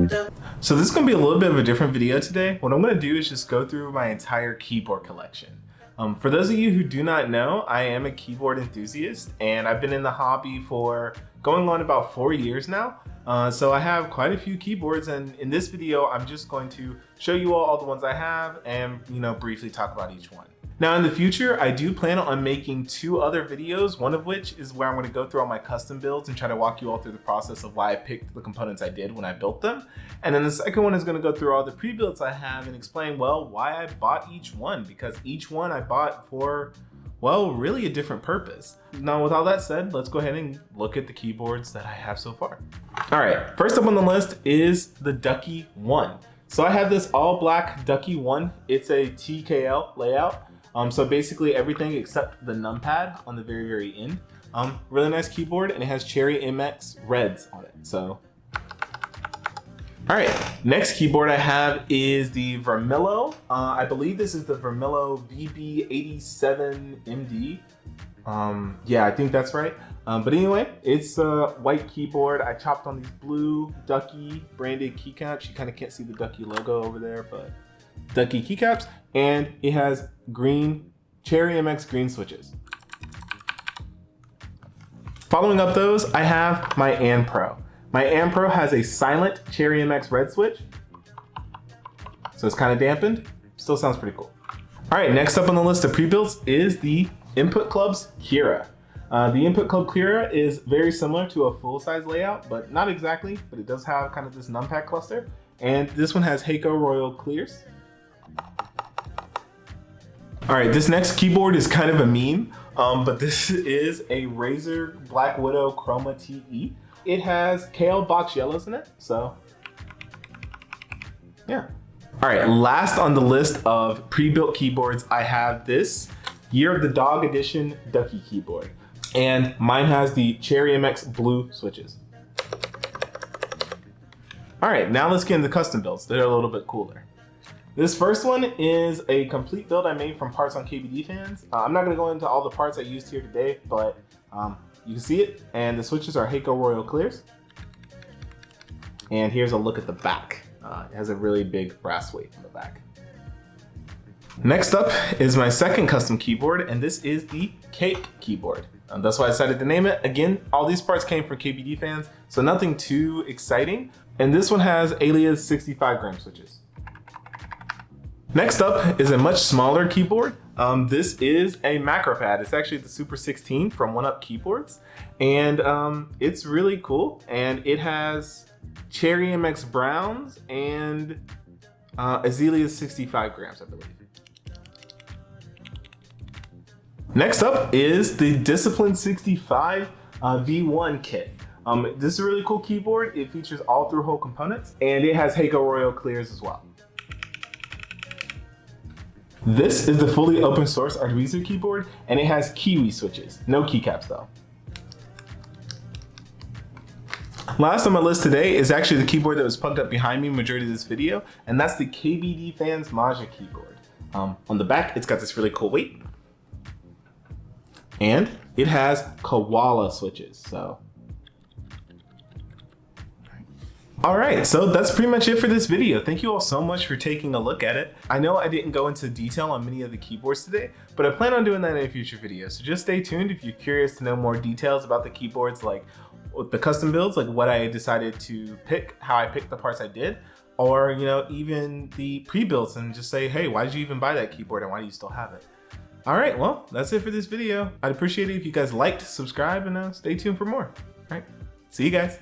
So this is going to be a little bit of a different video today. What I'm going to do is just go through my entire keyboard collection. For those of you who do not know, I am a keyboard enthusiast and I've been in the hobby for going on about 4 years now. So I have quite a few keyboards, and in this video, I'm just going to show you all the ones I have and briefly talk about each one. Now in the future, I do plan on making 2 other videos, one of which is where I'm going to go through all my custom builds and try to walk you all through the process of why I picked the components I did when I built them. And then the second one is going to go through all the pre-builds I have and explain, well, why I bought each one, because each one I bought for, well, really a different purpose. Now with all that said, let's go ahead and look at the keyboards that I have so far. All right, first up on the list is the Ducky 1. So I have this all black Ducky 1. It's a TKL layout. So basically everything except the numpad on the very end. Really nice keyboard, and it has Cherry MX reds on it. So, all right, next keyboard I have is the Vermillo. I believe this is the Vermillo VB87MD. Yeah, I think that's right. But anyway, it's a white keyboard. I chopped on these blue Ducky branded keycaps. You kind of can't see the Ducky logo over there, but Ducky keycaps, and it has green Cherry MX green switches. Following up those, I have my An Pro. My An Pro has a silent Cherry MX red switch, so it's kind of dampened. Still sounds pretty cool. All right, next up on the list of pre-builds is the Input Club's Kira. The Input Club Kira is very similar to a full-size layout, but not exactly, but it does have kind of this numpad cluster. And this one has Heiko Royal clears. All right, this next keyboard is kind of a meme, but this is a Razer Black Widow Chroma TE. It has Kale box yellows in it, so yeah. All right, last on the list of pre-built keyboards, I have this Year of the Dog Edition Ducky keyboard. And mine has the Cherry MX blue switches. All right, now let's get into custom builds. They're a little bit cooler. This first one is a complete build I made from parts on KBD fans. I'm not gonna go into all the parts I used here today, but you can see it. And the switches are Heiko Royal clears. And here's a look at the back. It has a really big brass weight on the back. Next up is my second custom keyboard, and this is the Cake keyboard. That's why I decided to name it. Again, all these parts came from KBD fans, so nothing too exciting. And this one has Alia's 65-gram switches. Next up is a much smaller keyboard. This is a macro pad. It's actually the Super 16 from 1UP Keyboards. And it's really cool. And it has Cherry MX browns and Azalea's 65 grams, I believe. Next up is the Discipline 65 V1 kit. This is a really cool keyboard. It features all through-hole components, and it has Heiko Royal clears as well. This is the fully open source Arduino keyboard, and it has Kiwi switches. No keycaps though. Last on my list today is actually the keyboard that was plugged up behind me majority of this video, and that's the KBD Fans Maja keyboard. On the back, it's got this really cool weight, and it has koala switches. So, all right, so that's pretty much it for this video. Thank you all so much for taking a look at it. I know I didn't go into detail on many of the keyboards today, but I plan on doing that in a future video. So just stay tuned if you're curious to know more details about the keyboards, like the custom builds, like what I decided to pick, how I picked the parts I did, or even the pre-builds, and just say, hey, why did you even buy that keyboard and why do you still have it? All right, well, that's it for this video. I'd appreciate it if you guys liked, subscribe, and stay tuned for more. All right, see you guys.